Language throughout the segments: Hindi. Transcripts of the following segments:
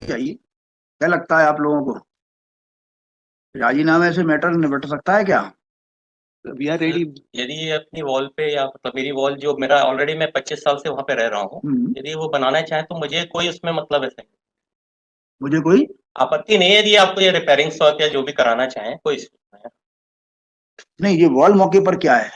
चाहिए। क्या लगता है आप लोगों को, राजीनामे से मैटर निपट सकता है क्या? We are sir, ready. यदि ये अपनी वॉल पे या मतलब मेरी वॉल जो मेरा ऑलरेडी मैं 25 साल से वहाँ पे रह रहा हूँ, हम्म, यदि वो बनाना चाहें तो मुझे कोई उसमें मतलब ऐसे मुझे कोई आपत्ति नहीं है। यदि आपको ये रिपेयरिंग वर्क या जो भी कराना चाहें कोई इशू नहीं है। नहीं, ये वॉल मौके पर क्या है?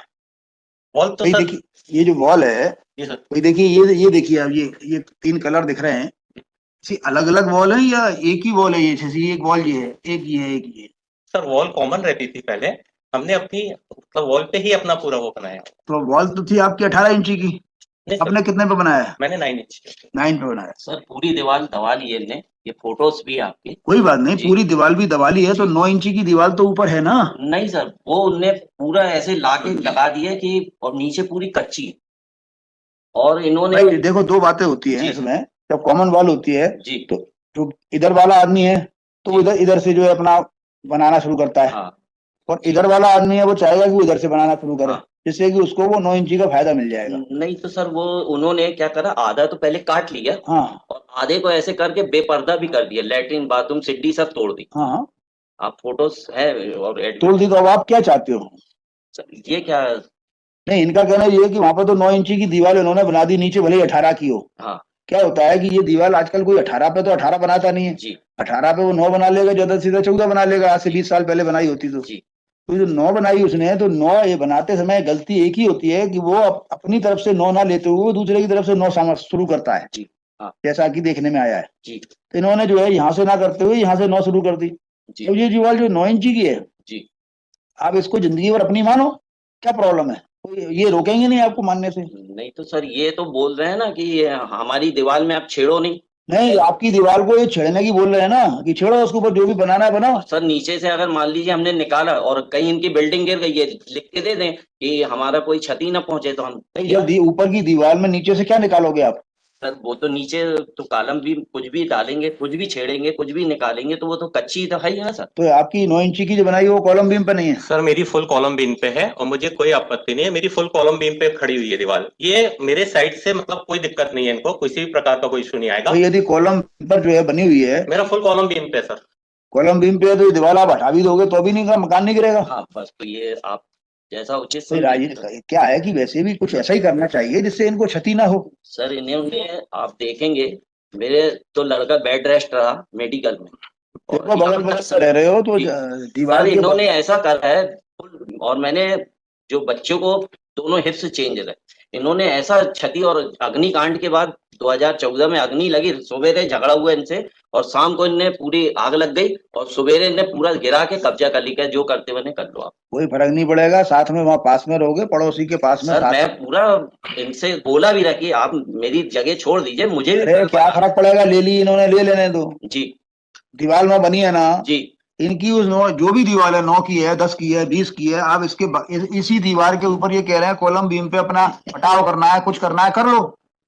वॉल तो भाई सर। देखिए, ये जो वॉल है, जी सर। भाई देखिए, ये देखिए आप, ये तीन कलर दिख रहे हैं। इसी अलग अलग वॉल है या एक ही वॉल है? ये जैसे ये एक वॉल, ये है, एक ये है, एक ये है। सर वॉल कॉमन रहती थी पहले। हमने अपनी मतलब वॉल पे ही अपना पूरा वो बनाया। तो वॉल तो थी आपकी 18 इंची की। नहीं सर, आपने कितने पे बनाया है? मैंने 9 इंच। 9 पे बनाया। सर पूरी दीवार दबा ली है इनने, ये फोटोज भी है आपकी। कोई बात नहीं, जी पूरी दीवार भी दबा ली है तो जी। 9 इंची की दीवार तो ऊपर है ना। नहीं सर, वो उनने पूरा ऐसे लाके लगा दिया कि, और नीचे पूरी कच्ची है। और इन्होंने। भाई देखो, दो बातें होती हैं जी इसमें। जब कॉमन वॉल होती है जी। तो जो इधर वाला आदमी है, तो वो जी इधर इधर से जो है अपना बनाना शुरू करता है। हाँ। और जी इधर वाला आदमी है, वो चाहेगा कि वो इधर से बनाना शुरू करे, हाँ। जिससे कि उसको वो 9 इंची का फायदा मिल जाएगा। नहीं तो सर, वो उन्होंने क्या करा, आधा तो पहले काट लिया हाँ और आधे को ऐसे करके बेपर्दा भी कर दिया, लेटरिन बाथरूम सीढ़ी सब तोड़ दी। हाँ हाँ। आप फोटोज है और तोड़ दी, तो अब आप क्या चाहते हो? ये क्या। नहीं, इनका कहना ये है कि वहां पर तो 9 इंची की दीवार उन्होंने बना दी, नीचे भले ही 18 की हो। हाँ। क्या होता है कि ये दीवार आजकल कोई 18 पे तो 18 बनाता नहीं है। जी 18 पे वो 9 बना लेगा, ज्यादा से सीधा 14 बना लेगा, आज से जी 20 साल पहले बनाई होती तो। जी तो जो 9 बनाई उसने, तो 9 ये बनाते समय गलती एक ही होती है कि वो अपनी तरफ से 9 ना लेते हुए वो दूसरे की तरफ से 9 शुरू करता है, जी। हाँ। जैसा कि देखने में आया है। जी तो इन्होंने जो है यहाँ से ना करते हुए यहाँ से 9 शुरू कर दी। जी अब ये दीवार जो 9 इंची की है, जी। आप इसको जिंदगी भर अपनी मानो, क्या प्रॉब्लम है? तो ये रोकेंगे नहीं आपको मानने से। नहीं तो सर, ये तो बोल रहे हैं ना कि ये हमारी दीवार में आप छेड़ो नहीं। नहीं, आपकी दीवार को ये छेड़ने की बोल रहे हैं ना, कि छेड़ो, उसके ऊपर जो भी बनाना है बनाओ। और सर नीचे से अगर मान लीजिए हमने निकाला और कहीं इनकी बिल्डिंग गिर गई है, लिख के दे दें कि हमारा कोई क्षति ना पहुंचे, तो हम नहीं, क्या। जब ऊपर की दीवार में नीचे से क्या निकालोगे आप? सर वो तो नीचे तो कॉलम भी कुछ भी डालेंगे, कुछ भी छेड़ेंगे, कुछ भी निकालेंगे, तो वो तो कच्ची तो है ही ना सर। तो आपकी 9 इंची की जो बनाई है वो कॉलम बीम पे नहीं है? सर मेरी फुल कॉलम बीम पे है और मुझे कोई आपत्ति नहीं है। मेरी फुल कॉलम बीम पे खड़ी हुई है दीवार। ये मेरे साइड से मतलब कोई दिक्कत नहीं है, इनको किसी भी प्रकार का कोई इशू नहीं तो आएगा। यदि कॉलम पर जो है बनी हुई है, मेरा फुल कॉलम बीम पे है सर। कॉलम बीम पे है, तो ये दीवार आप हटा भी दोगे तो भी नहीं, मकान नहीं गिरेगा। हाँ बस, तो ये आप जैसा उचित तो समझे। क्या है कि वैसे भी कुछ ऐसा ही करना चाहिए जिससे इनको क्षति ना हो। सर इन्हें आप देखेंगे, मेरे तो लड़का बेड रेस्ट रहा मेडिकल में। और देखो, बगल यहाँ बगल तक से रह रहे हो तो जी, दीवार सर के इन्होंने ऐसा करा है। और मैंने जो बच्चों को दोनों हिप्स चेंज है, इन्होंने ऐसा क्षति। और अग्निकांड के बाद 2014 में अग्नि लगी, सवेरे झगड़ा हुआ इनसे और शाम को इनने पूरी आग लग गई और सवेरे इनने पूरा गिरा के कब्जा कर लिया, जो करते हुए कर लो आप। कोई फर्क नहीं पड़ेगा, साथ में वहां पास में रहोगे, पड़ोसी के पास में सर साथ। मैं पूरा इनसे बोला भी रहा कि आप मेरी जगह छोड़ दीजिए, मुझे भी अरे क्या फर्क पड़ेगा, ले ली इन्होंने, ले लेने दो। जी दीवार में बनी है ना, जी इनकी उस नौ जो भी दीवार है, 9 की है, 10 की है, 20 की है, आप इसी दीवार के ऊपर ये कह रहे हैं कॉलम बीम पे अपना हटाव करना है, कुछ करना है कर लो।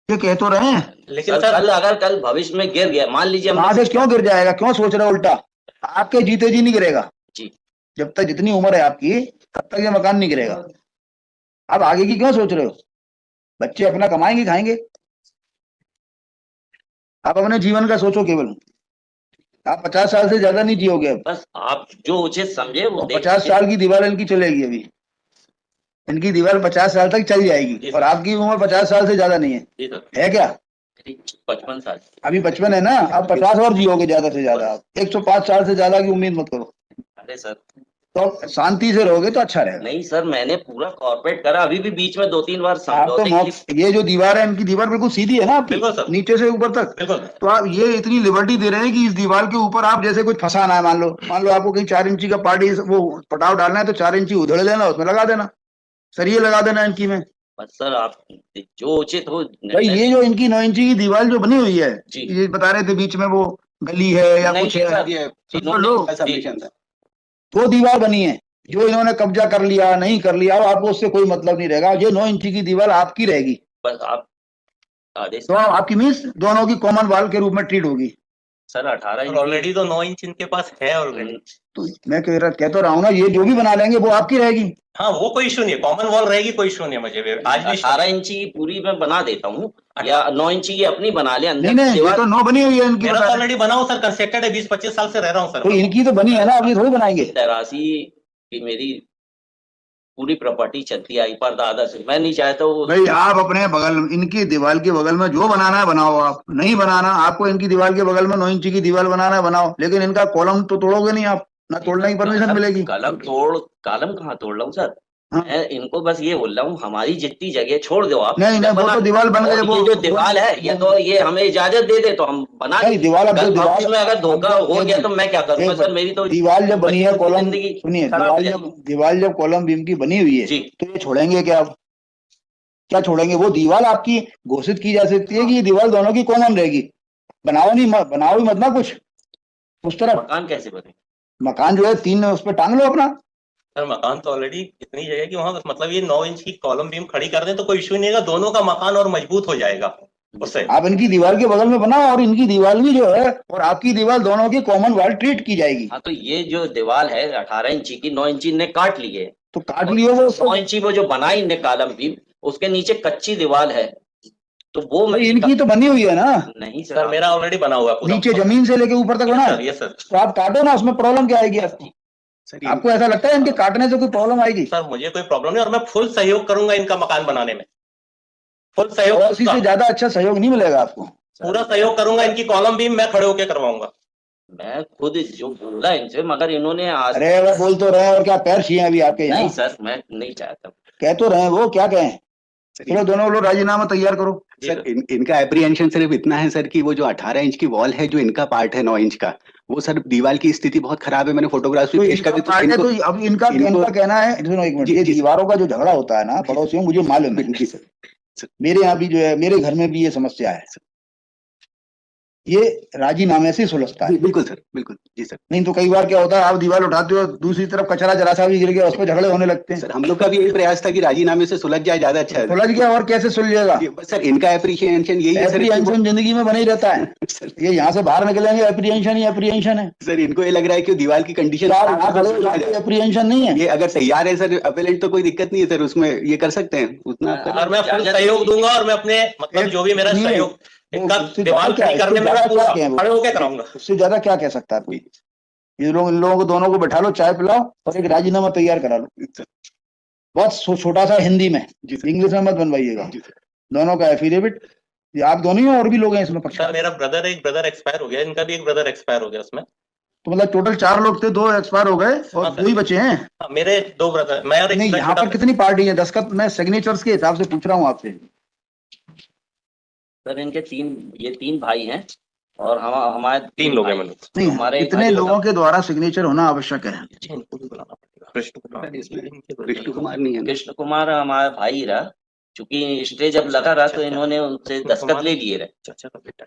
ये कह तो रहे हैं। लेकिन सर, सर अगर कल भविष्य में गिर गया, मान लीजिए कहां से हमने। क्यों गिर जाएगा? क्यों सोच रहे हो उल्टा? आपके जीते जी नहीं गिरेगा। जी जब तक जितनी उम्र है आपकी, तब तक ये मकान नहीं गिरेगा। आप आगे की क्यों सोच रहे हो? बच्चे अपना कमाएंगे खाएंगे, आप अपने जीवन का सोचो केवल। आप 50 साल से ज्यादा नहीं जियोगे अब। बस आप जो उचित समझे वो और देख 50 साल की दीवार इनकी चलेगी अभी। इनकी दीवार 50 साल तक चल जाएगी, और आपकी उम्र 50 साल से ज्यादा नहीं है। जी सर। है क्या? 55 साल। अभी 55 है ना, आप 50 और जियोगे ज्यादा से ज्यादा। आप 105 साल से ज्यादा की उम्मीद मत करो। अरे सर। तो शांति से रहोगे तो अच्छा रहेगा। नहीं सर, मैंने पूरा कॉर्पोरेट करा, अभी भी बीच में 2-3 बार आप तो समझौते की। ये जो दीवार है, इनकी दीवार बिल्कुल सीधी है ना आपकी, बिल्कुल सर। नीचे से ऊपर तक। बिल्कुल। तो आप ये इतनी लिबर्टी दे रहे हैं कि इस दीवार के ऊपर आप जैसे कुछ फंसाना है, मान लो आपको कहीं 4 इंची का पार्टी वो पटाव डालना है, तो 4 इंची उधेड़ लेना, उसमें लगा देना, सरिये लगा देना इनकी में। बस सर, आप जो उचित हो भाई ये जो इनकी 9 इंची की दीवार जो बनी हुई है, जी। ये बता रहे थे बीच में वो गली है या नहीं कुछ है, सर, सुन तो इन्होंने लो। वो दीवार बनी है जो इन्होंने कब्जा कर लिया, नहीं कर लिया, अब आपको उससे कोई मतलब नहीं रहेगा। ये 9 इंची की दीवार आपकी रहेगी। बस आप आदेश। तो आपकी मीन्स दोनों की कॉमन वॉल के रूप में ट्रीट होगी। सर 18 इंच ऑलरेडी तो 9 इंच इनके पास है ऑलरेडी। तो मैं कह तो रहा हूँ ना, ये जो भी बना लेंगे वो आपकी रहेगी। हाँ वो कोई इशू नहीं है, कॉमन वॉल रहेगी, कोई इशू नहीं है मुझे भी। आज भी 18 इंची की पूरी मैं बना देता हूँ, या 9 इंची की अपनी बना ले अंदर नहीं नहीं, ये दीवार। तो 9 बनी हुई है इनकी, मेरा बता तो रहे हैं। ऑलरेडी बना हूँ सर, कंस्ट्रक्टेड है, 20-25 साल से रह रहा हूँ सर। तो इनकी तो बनी है ना, अब ये थोड़ी बनाएंगे। तेरासी की मेरी पूरी प्रॉपर्टी चलती आई पर दादा से, मैं नहीं चाहता वो। भाई आप अपने बगल, इनकी दीवार के बगल में जो बनाना है बनाओ, आप नहीं बनाना, आपको इनकी दीवार के बगल में 9 इंची की दीवार बनाना है बनाओ, लेकिन इनका कॉलम तो तोड़ोगे नहीं आप, ना तोड़ने की परमिशन मिलेगी। कॉलम कहाँ तोड़ रहा हूँ सर, हाँ। मैं इनको बस ये बोल रहा हूँ हमारी जितनी जगह छोड़ दो आप। नहीं नहीं, वो तो दीवार बन गई, और वो ये जो दीवार है, ये तो ये हमें इजाजत दे दे तो हम बना नहीं, दीवार अब जो दीवार में अगर धोखा हो गया तो मैं क्या करूँगा सर, मेरी तो दीवार जब बनी है कॉलम, जिंदगी सुनिए, खराब दीवार जब कॉलम बीम की बनी हुई है जी। तो ये छोड़ेंगे क्या आप? क्या छोड़ेंगे? वो दीवार आपकी घोषित की जा सकती है कि ये दीवार दोनों की कॉमन रहेगी, बनाओ नहीं बनाओ ही मत ना कुछ उस तरफ। मकान कैसे बने? मकान जो है 3 उस पर टांग लो अपना। सर मकान तो ऑलरेडी इतनी जगह कि वहां मतलब ये 9 इंच की कॉलम बीम खड़ी कर दें तो कोई इशू नहीं है, दोनों का मकान और मजबूत हो जाएगा उससे। आप इनकी दीवार के बगल में बनाओ और इनकी दीवार भी जो है और आपकी दीवार दोनों की कॉमन वाल ट्रीट की जाएगी। हाँ तो ये जो दीवार है 18 इंची की, 9 इंची ने काट ली है, तो काट लियो वो 9 इंची वो जो बनाई इनने कॉलम बीम, उसके नीचे कच्ची दीवार है, तो वो मैं इनकी तो बनी हुई है ना। नहीं सर मेरा ऑलरेडी बना हुआ है पूरा, नीचे जमीन से लेके ऊपर तक बना है। ये सर तो आप काटो ना, उसमें प्रॉब्लम क्या आएगी आपको? आपको ऐसा लगता है इनके काटने से कोई प्रॉब्लम आएगी? सर मुझे कोई प्रॉब्लम नहीं, और मैं फुल सहयोग करूंगा इनका मकान बनाने में, फुल सहयोग। और इसी से ज्यादा अच्छा सहयोग नहीं मिलेगा आपको। पूरा सहयोग करूंगा, इनकी कॉलम बीम मैं खड़े होकर करवाऊंगा। मैं खुद जो बोला इनसे, मगर इन्होंने आज अरे वो बोल तो रहे हैं, और क्या पैर छिए अभी आपके यहाँ? नहीं सर, मैं नहीं चाहता। कह तो रहे हैं, वो क्या कहें? चलो दोनों लोग राजीनामा तैयार करो। सर इनका एप्रीहेंशन सिर्फ इतना है सर कि वो जो 18 इंच की वॉल है, जो इनका पार्ट है 9 इंच का, वो सर दीवार की स्थिति बहुत खराब है। मैंने फोटोग्राफ तो पेश कर दी इनका तो तो अब इनका कहना है, सुनो एक मिनट, ये दीवारों का जो झगड़ा होता है ना पड़ोसियों, मुझे मालूम है, मेरे यहाँ भी जो है, मेरे घर में भी ये समस्या है, ये राजीनामे से सुलझता है। बिल्कुल सर, बिल्कुल जी सर। नहीं तो कई बार क्या होता है, आप दीवार उठाते हो, दूसरी तरफ कचरा जरा सा भी गिर गया, उस पर झगड़े होने लगते हैं। सर हम लोग का भी यही प्रयास था कि राजीनामे से सुलझ जाए, ज्यादा अच्छा है। सुलझ गया और कैसे सुलझेगा? सर इनका एप्रीशिएशन यही है सर, एप्रीहेंशन जिंदगी में बना ही रहता है। ये यहाँ से बाहर निकलेंगे एप्रीहेंशन ही एप्रीहेंशन है। सर इनको ये लग रहा है कि दीवार की कंडीशन एप्रीहेंशन नहीं है। ये अगर तैयार है सर अपेलेंट तो कोई दिक्कत नहीं है सर, उसमें ये कर सकते हैं उतना। और मैं फुल सहयोग दूंगा, और मैं अपने मतलब जो भी मेरा सहयोग इनका दीवार खड़ी करने में खड़े होकर कराऊंगा। उससे ज्यादा क्या कह सकता है कोई? ये लोग, इन लोगों को दोनों को बैठा लो, चाय पिलाओ और एक राजीनामा तैयार करा लो, बहुत छोटा सा हिंदी में, इंग्लिश में मत बनवाइएगा। दोनों का एफिडेविट, आप दोनों ही और भी लोग हैं इसमें पक्ष? सर मेरा ब्रदर, एक ब्रदर एक्सपायर हो गया, इनका भी एक ब्रदर एक्सपायर हो गया उसमें। तो मतलब टोटल 4 लोग थे, 2 एक्सपायर हो गए और 2 ही बचे हैं। मेरे 2 ब्रदर, मैं और एक नहीं, यहाँ पर कितनी पार्टी है? दस्तखत मैं सिग्नेचर्स के हिसाब से पूछ रहा हूँ आपसे। सर इनके 3 भाई हैं और हमारे 3 लोग हैं। नहीं, हमारे इतने लोगों के द्वारा सिग्नेचर होना आवश्यक है। कृष्ण कुमार नहीं है? कृष्ण कुमार हमारा भाई रहा, चूंकि स्टेज अब लगा रहा तो इन्होंने उनसे दस्तखत ले लिए रहे।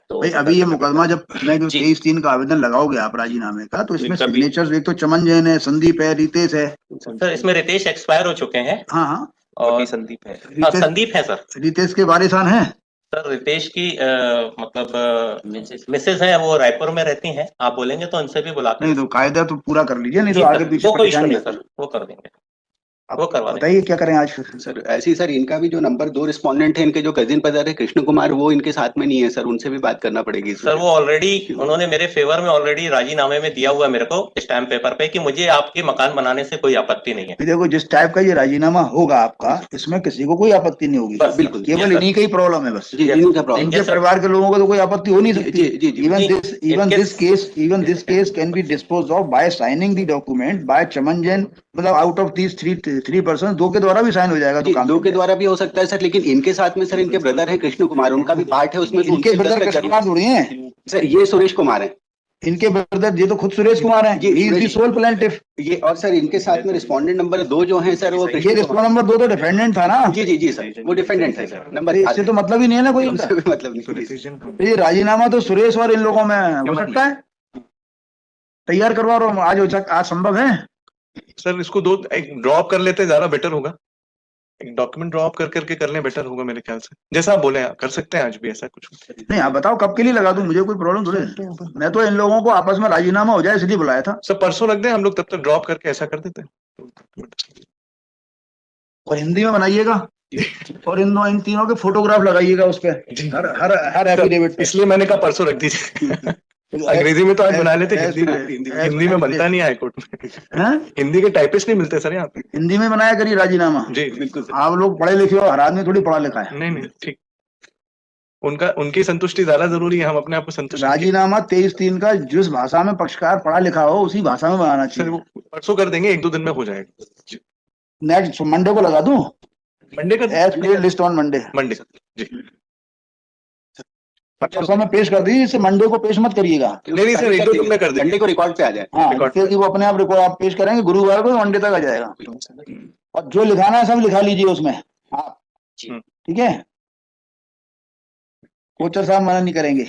तो भाई अभी ये मुकदमा जब मैं 23/3 का आवेदन लगाओगे आप राजीनामे का, तो इसमें सिग्नेचर्स एक तो चमन जैन है, संदीप है, रितेश है। सर इसमें रितेश एक्सपायर हो चुके हैं। हाँ हाँ, और संदीप है, संदीप है सर। रितेश के वारिसान हैं? सर रितेश की मतलब मिसेज है, वो रायपुर में रहती हैं, आप बोलेंगे तो उनसे भी बुलाते हैं। नहीं तो कायदा तो पूरा कर लीजिए, नहीं तो आगे पीछे वो कोई इशू नहीं सर, वो कर देंगे, वो करवा देंगे। बताइए क्या करें आज फिर? सर ऐसे ही सर, इनका भी जो नंबर 2 रिस्पोंडेंट है, इनके जो कजिन ब्रदर है कृष्ण कुमार, वो इनके साथ में नहीं है सर, उनसे भी बात करना पड़ेगी सर। वो ऑलरेडी उन्होंने मेरे फेवर में ऑलरेडी राजीनामे में दिया हुआ है मेरे को स्टैम्प पेपर पे कि मुझे आपके मकान बनाने से कोई आपत्ति नहीं है। देखो, जिस टाइप का ये राजीनामा होगा आपका, इसमें किसी को कोई आपत्ति नहीं होगी, बिल्कुल, केवल इन्हीं का ही प्रॉब्लम है बस। इनके परिवार के लोगों को तो कोई आपत्ति हो नहीं सकती। Even this case can be disposed of by signing the document by चमन जैन, मतलब आउट ऑफ दीज 3 पर्सन, 2 के द्वारा भी साइन हो जाएगा तो काम 2 के द्वारा भी हो सकता है सर, लेकिन इनके साथ में सर इनके ब्रदर है कृष्ण कुमार, उनका भी पार्ट है उसमें। इनके ब्रदर कृष्ण कुमार थोड़ी हैं सर, ये सुरेश कुमार है। इनके ब्रदर, ये तो खुद सुरेश कुमार हैं, he is the sole plaintiff. ये और सर इनके साथ में रिस्पोंडेंट नंबर 2 जो है सर, वो ये रिस्पोंडेंट नंबर 2 तो डिफेंडेंट था ना? जी सर, वो डिफेंडेंट है सर। नंबर इससे तो मतलब ही नहीं है ना कोई, मतलब नहीं। ये राजीनामा तो सुरेश और इन लोगों में हो सकता है, तैयार करवा रहा हूँ आज संभव है सर। इसको 2 ड्रॉप कर लेते ज्यादा बेटर होगा। डॉक्यूमेंट ड्रॉ अप कर करके कर लें, बेटर होगा मेरे ख्याल से। जैसा आप बोले कर सकते हैं आज भी ऐसा कुछ। नहीं आप बताओ कब के लिए लगा दूं, मुझे कोई प्रॉब्लम थोड़ी है। मैं तो इन लोगों को आपस में राजीनामा हो जाए इसलिए बुलाया था। सर परसों रख दें हम लोग, तब तक ड्रॉप करके ऐसा कर देते हैं। और हिंदी में बनाइएगा और इन तीनों के फोटोग्राफ लगाइएगा उस पे हर एफिडेविट पे। इसलिए मैंने कहा परसों रख दीजिए। अंग्रेजी में तो आज बना लेते, हिंदी में बनता नहीं है हाईकोर्ट में। हिंदी के टाइपिस्ट नहीं मिलते सर यहाँ पे। हिंदी में बनाया करिए राजीनामा। जी बिल्कुल। आप लोग पढ़े लिखे हो, हर आदमी थोड़ी पढ़ा लिखा है। नहीं ठीक, उनकी संतुष्टि ज्यादा जरूरी है, हम अपने आप को संतुष्ट। राजीनामा 23/3 का जिस भाषा में पक्षकार पढ़ा लिखा हो उसी भाषा में बनाना चाहिए। वो परसों कर देंगे, 1-2 दिन में हो जाएगा। नेक्स्ट मंडे को लगा दूं, मंडे का लिस्ट ऑन मंडे जी। परसों में पेश कर दीजिए, इससे मंडे को पेश मत करिएगा। नहीं सर, 1-2 दिन में कर देंगे, मंडे को रिकॉर्ड पे आ जाए। हाँ, क्योंकि वो अपने आप रिकॉर्ड आप पेश करेंगे, गुरुवार को मंडे तक आ जाएगा। और जो लिखाना है सब लिखा लीजिए उसमें आप, ठीक है। कोचर साहब मना नहीं करेंगे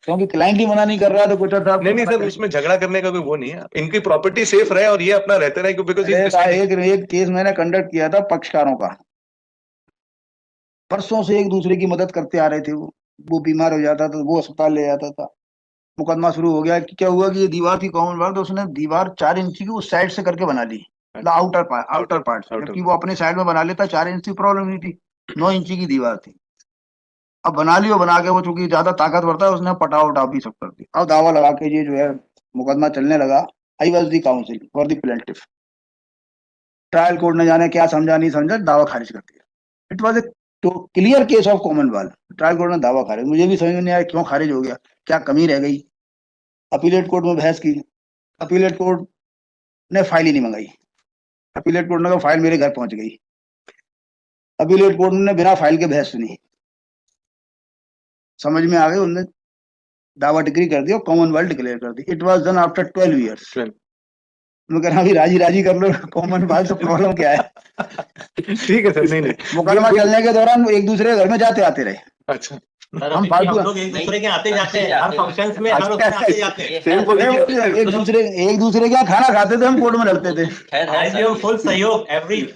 क्योंकि क्लाइंट ही मना नहीं कर रहा है तो कोचर साहब नहीं सर, उसमें झगड़ा करने का कोई वो नहीं है। इनकी प्रॉपर्टी सेफ रहे और ये अपना रहते रहे, बिकॉज एक केस मैंने कंडक्ट किया था पक्षकारों का, परसों से एक दूसरे की मदद करते आ रहे थे। वो बीमार हो जाता था, वो अस्पताल ले जाता था, मुकदमा शुरू हो गया कि क्या हुआ कि ये दीवार थी कॉमन वाल, तो उसने दीवार 4 इंच की उस साइड से करके बना ली, आउटर पार्ट से, जबकि वो अपने साइड में बना लेता। 4 इंच की प्रॉब्लम नहीं थी, 9 इंच की दीवार थी। अब बना ली, और बना के वो चूंकि ज्यादा ताकतवर था उसने पटाव उठाव भी सब कर दी। अब दावा लगा के ये जो है मुकदमा चलने लगा। I was the council for the plaintiff. Trial court ने जाने क्या समझा नहीं समझा, दावा खारिज कर दिया। इट वॉज ए तो clear case of Commonwealth. Trial court ने दावा खारिज, मुझे भी समझ में नहीं आया क्यों खारिज हो गया, क्या कमी रह गई। अपीलेट कोर्ट में बहस की, अपीलेट कोर्ट ने फाइल ही नहीं मंगाई। अपीलेट कोर्ट ने कहा फाइल मेरे घर पहुंच गई। अपीलेट कोर्ट ने बिना फाइल के बहस सुनी, समझ में आ गई, उन्होंने दावा डिक्री कर दिया, कॉमनवेल्थ डिक्लेयर कर दी। It was done after 12 years। मैं कह रहा अभी राजी कर लो, कॉमनवेल्थ तो प्रॉब्लम क्या है। ठीक है सर। नहीं मुकदमा चलने के दौरान एक दूसरे के घर में जाते आते रहे। अच्छा, हम फालतू लोग एक दूसरे के आते जाते हैं, हर फंक्शंस में हम लोग आते जाते हैं। एक दूसरे के यहाँ खाना खाते थे, हम कोर्ट में लड़ते थे। फुल सहयोग एवरी